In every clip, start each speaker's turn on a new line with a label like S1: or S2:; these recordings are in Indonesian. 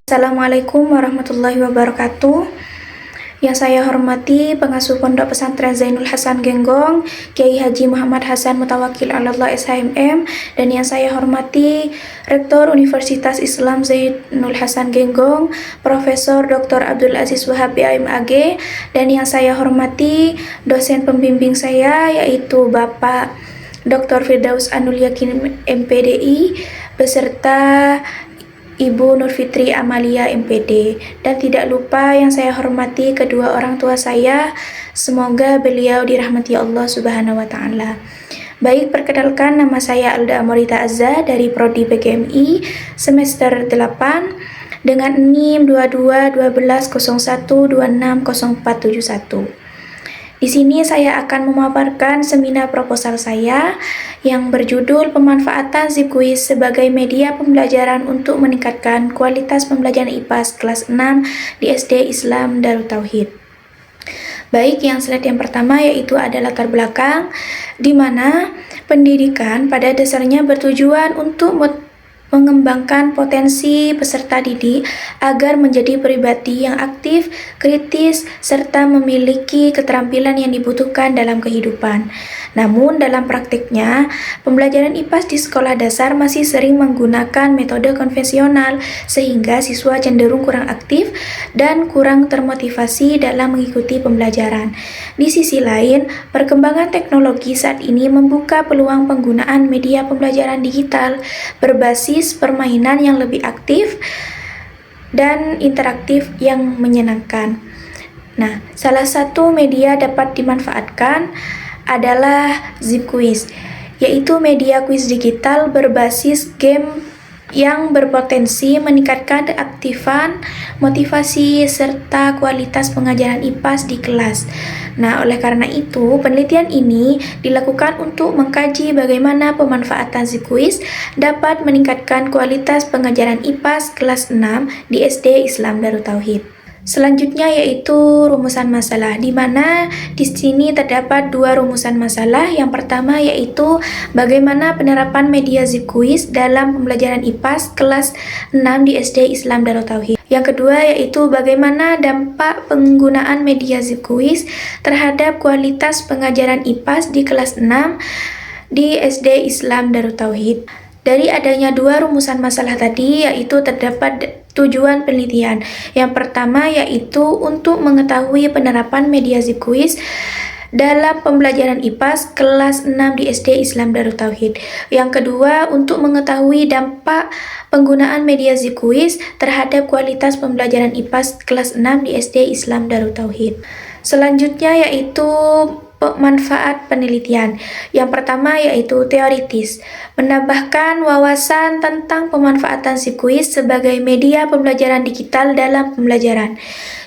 S1: Assalamualaikum warahmatullahi wabarakatuh. Yang saya hormati Pengasuh Pondok Pesantren Zainul Hasan Genggong, Kiai Haji Muhammad Hasan Mutawakil Allah SHMM, dan yang saya hormati Rektor Universitas Islam Zainul Hasan Genggong, Profesor Dr. Abdul Aziz Wahab BAMAG, dan yang saya hormati dosen pembimbing saya yaitu Bapak Dr. Firdaus Anul Yakin MPDI beserta Ibu Nur Fitri Amalia MPD, dan tidak lupa yang saya hormati kedua orang tua saya, semoga beliau dirahmati Allah Subhanahu wa taala. Baik, perkenalkan, nama saya Alda Amorita Azza dari Prodi PGMI semester 8 dengan NIM 221201260471. Di sini saya akan memaparkan seminar proposal saya yang berjudul Pemanfaatan Zipquiz sebagai media pembelajaran untuk meningkatkan kualitas pembelajaran IPAS kelas 6 di SD Islam Darut Tauhid. Baik, yang slide yang pertama yaitu ada latar belakang, di mana pendidikan pada dasarnya bertujuan untuk mengembangkan potensi peserta didik agar menjadi pribadi yang aktif, kritis, serta memiliki keterampilan yang dibutuhkan dalam kehidupan. Namun dalam praktiknya, pembelajaran IPAS di sekolah dasar masih sering menggunakan metode konvensional sehingga siswa cenderung kurang aktif dan kurang termotivasi dalam mengikuti pembelajaran. Di sisi lain, perkembangan teknologi saat ini membuka peluang penggunaan media pembelajaran digital berbasis permainan yang lebih aktif dan interaktif yang menyenangkan. Nah, salah satu media dapat dimanfaatkan adalah Zipquiz, yaitu media kuis digital berbasis game yang berpotensi meningkatkan keaktifan, motivasi, serta kualitas pengajaran IPAS di kelas. Nah, oleh karena itu, penelitian ini dilakukan untuk mengkaji bagaimana pemanfaatan Zipquiz dapat meningkatkan kualitas pengajaran IPAS kelas 6 di SD Islam Darut Tauhid. Selanjutnya yaitu rumusan masalah, di mana di sini terdapat dua rumusan masalah. Yang pertama yaitu bagaimana penerapan media Zipquiz dalam pembelajaran IPAS kelas 6 di SD Islam Darut Tauhid. Yang kedua yaitu bagaimana dampak penggunaan media Zipquiz terhadap kualitas pengajaran IPAS di kelas 6 di SD Islam Darut Tauhid. Dari adanya dua rumusan masalah tadi yaitu terdapat tujuan penelitian. Yang pertama yaitu untuk mengetahui penerapan media Zipquiz dalam pembelajaran IPAS kelas 6 di SD Islam Darut Tauhid. Yang kedua untuk mengetahui dampak penggunaan media Zipquiz terhadap kualitas pembelajaran IPAS kelas 6 di SD Islam Darut Tauhid. Selanjutnya yaitu manfaat penelitian. Yang pertama yaitu teoritis, menambahkan wawasan tentang pemanfaatan Zipquiz sebagai media pembelajaran digital dalam pembelajaran.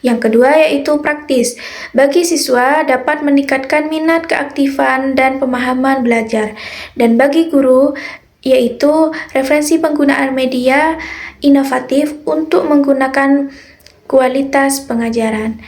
S1: Yang kedua yaitu praktis, bagi siswa dapat meningkatkan minat, keaktifan, dan pemahaman belajar. Dan bagi guru yaitu referensi penggunaan media inovatif untuk menggunakan kualitas pengajaran.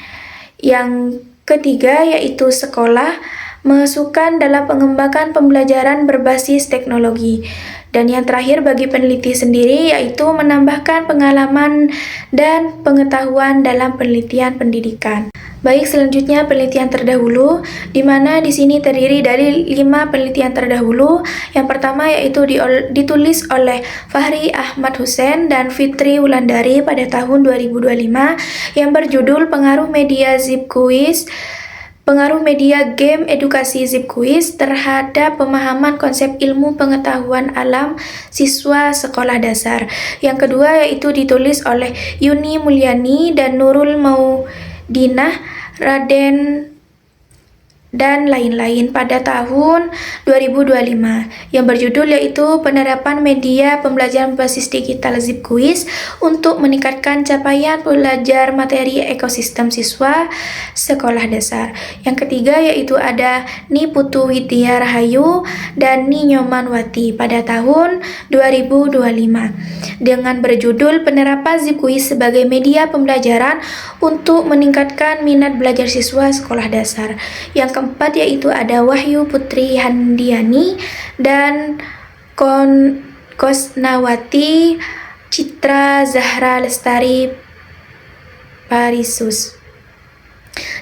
S1: Yang ketiga yaitu sekolah masukan dalam pengembangan pembelajaran berbasis teknologi. Dan yang terakhir bagi peneliti sendiri yaitu menambahkan pengalaman dan pengetahuan dalam penelitian pendidikan. Baik, selanjutnya penelitian terdahulu, di mana di sini terdiri dari 5 penelitian terdahulu. Yang pertama yaitu ditulis oleh Fahri Ahmad Hussein dan Fitri Wulandari pada tahun 2025 yang berjudul Pengaruh Media Zipquiz, Pengaruh Media Game Edukasi Zipquiz terhadap pemahaman konsep ilmu pengetahuan alam siswa sekolah dasar. Yang kedua yaitu ditulis oleh Yuni Mulyani dan Nurul Maudinah Raden dan lain-lain pada tahun 2025 yang berjudul yaitu Penerapan Media Pembelajaran Berbasis Digital Zipquiz untuk meningkatkan capaian belajar materi ekosistem siswa sekolah dasar. Yang ketiga yaitu ada Ni Putu Widya Rahayu dan Ni Nyomanwati pada tahun 2025 dengan berjudul Penerapan Zipquiz sebagai media pembelajaran untuk meningkatkan minat belajar siswa sekolah dasar. Yang keempat yaitu ada Wahyu Putri Handiani dan Kosnawati Citra Zahra Lestari Parisus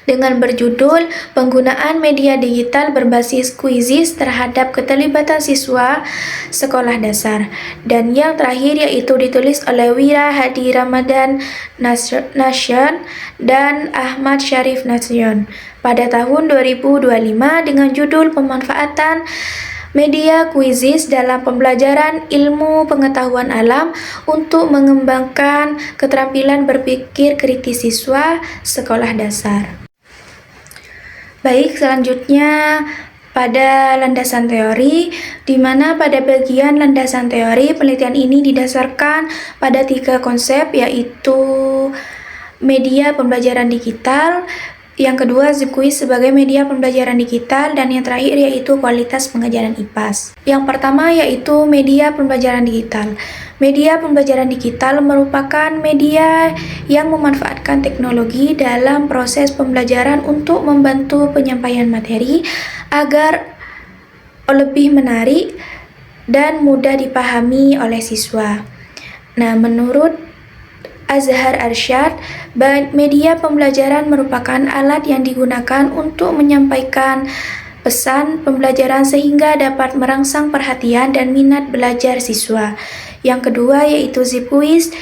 S1: dengan berjudul Penggunaan Media Digital Berbasis Kuisis terhadap Keterlibatan Siswa Sekolah Dasar, dan yang terakhir yaitu ditulis oleh Wira Hadi Ramadan Nation dan Ahmad Syarif Nation pada tahun 2025 dengan judul Pemanfaatan Media Kuisis dalam Pembelajaran Ilmu Pengetahuan Alam untuk Mengembangkan Keterampilan Berpikir Kritis Siswa Sekolah Dasar. Baik, selanjutnya pada landasan teori, di mana pada bagian landasan teori penelitian ini didasarkan pada 3 konsep, yaitu media pembelajaran digital, yang kedua Zipquiz sebagai media pembelajaran digital, dan yang terakhir yaitu kualitas pengajaran IPAS. Yang pertama yaitu media pembelajaran digital. Media pembelajaran digital merupakan media yang memanfaatkan teknologi dalam proses pembelajaran untuk membantu penyampaian materi agar lebih menarik dan mudah dipahami oleh siswa. Nah, menurut Azhar Arsyad, media pembelajaran merupakan alat yang digunakan untuk menyampaikan pesan pembelajaran sehingga dapat merangsang perhatian dan minat belajar siswa. Yang kedua yaitu Zipquiz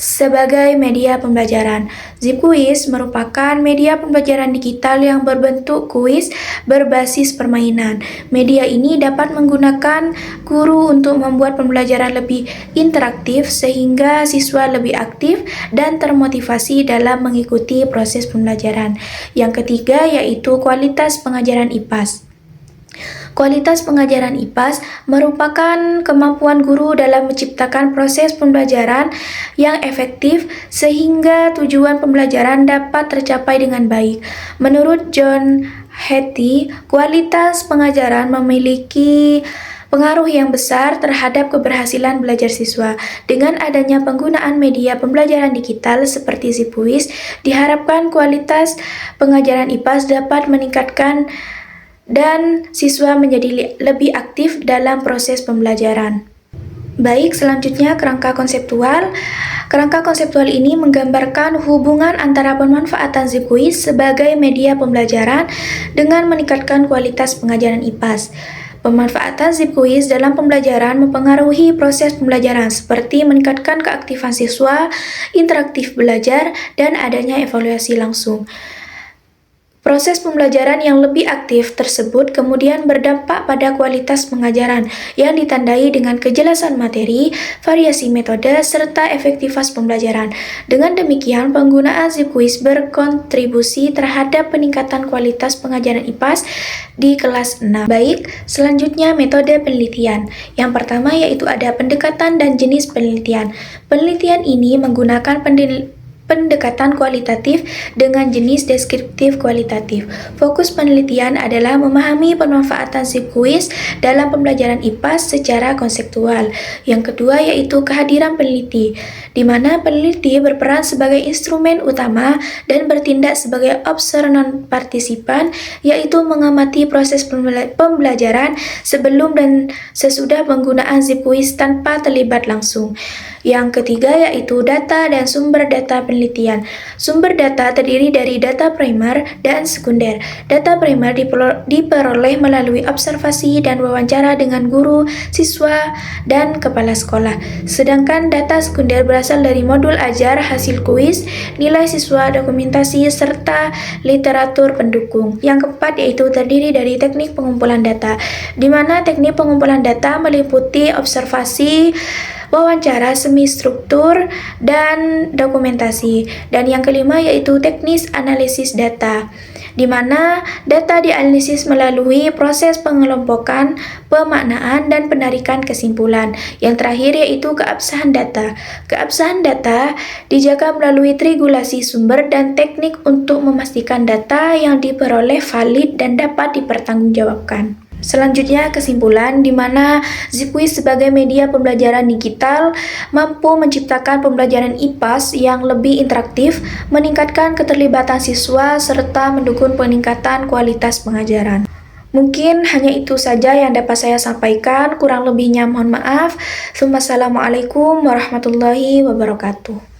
S1: sebagai media pembelajaran. Zipquiz merupakan media pembelajaran digital yang berbentuk kuis berbasis permainan. Media ini dapat menggunakan guru untuk membuat pembelajaran lebih interaktif sehingga siswa lebih aktif dan termotivasi dalam mengikuti proses pembelajaran. Yang ketiga yaitu kualitas pengajaran IPAS. Kualitas pengajaran IPAS merupakan kemampuan guru dalam menciptakan proses pembelajaran yang efektif sehingga tujuan pembelajaran dapat tercapai dengan baik. Menurut John Hattie, kualitas pengajaran memiliki pengaruh yang besar terhadap keberhasilan belajar siswa. Dengan adanya penggunaan media pembelajaran digital seperti Zipquiz, diharapkan kualitas pengajaran IPAS dapat meningkatkan dan siswa menjadi lebih aktif dalam proses pembelajaran. Baik, selanjutnya kerangka konseptual. Kerangka konseptual ini menggambarkan hubungan antara pemanfaatan Zipquiz sebagai media pembelajaran dengan meningkatkan kualitas pengajaran IPAS. Pemanfaatan Zipquiz dalam pembelajaran mempengaruhi proses pembelajaran seperti meningkatkan keaktifan siswa, interaktif belajar, dan adanya evaluasi langsung. Proses pembelajaran yang lebih aktif tersebut kemudian berdampak pada kualitas pengajaran yang ditandai dengan kejelasan materi, variasi metode, serta efektivitas pembelajaran. Dengan demikian, penggunaan Zipquiz berkontribusi terhadap peningkatan kualitas pengajaran IPAS di kelas 6. Baik, selanjutnya metode penelitian. Yang pertama yaitu ada pendekatan dan jenis penelitian. Penelitian ini menggunakan pendekatan kualitatif dengan jenis deskriptif kualitatif. Fokus penelitian adalah memahami pemanfaatan Zipquiz dalam pembelajaran IPAS secara konseptual. Yang kedua yaitu kehadiran peneliti, di mana peneliti berperan sebagai instrumen utama dan bertindak sebagai observer non-partisipan, yaitu mengamati proses pembelajaran sebelum dan sesudah penggunaan Zipquiz tanpa terlibat langsung. Yang ketiga yaitu data dan sumber data penelitian. Sumber data terdiri dari data primer dan sekunder. Data primer diperoleh melalui observasi dan wawancara dengan guru, siswa, dan kepala sekolah. Sedangkan data sekunder berasal dari modul ajar, hasil kuis, nilai siswa, dokumentasi, serta literatur pendukung. Yang keempat yaitu terdiri dari teknik pengumpulan data, di mana teknik pengumpulan data meliputi observasi, wawancara semi struktur, dan dokumentasi. Dan yang kelima yaitu teknis analisis data, di mana data dianalisis melalui proses pengelompokan, pemaknaan, dan penarikan kesimpulan. Yang terakhir yaitu keabsahan data. Keabsahan data dijaga melalui triangulasi sumber dan teknik untuk memastikan data yang diperoleh valid dan dapat dipertanggungjawabkan. Selanjutnya kesimpulan, di mana Zipquiz sebagai media pembelajaran digital mampu menciptakan pembelajaran IPAS yang lebih interaktif, meningkatkan keterlibatan siswa, serta mendukung peningkatan kualitas pengajaran. Mungkin hanya itu saja yang dapat saya sampaikan, kurang lebihnya mohon maaf. Assalamualaikum warahmatullahi wabarakatuh.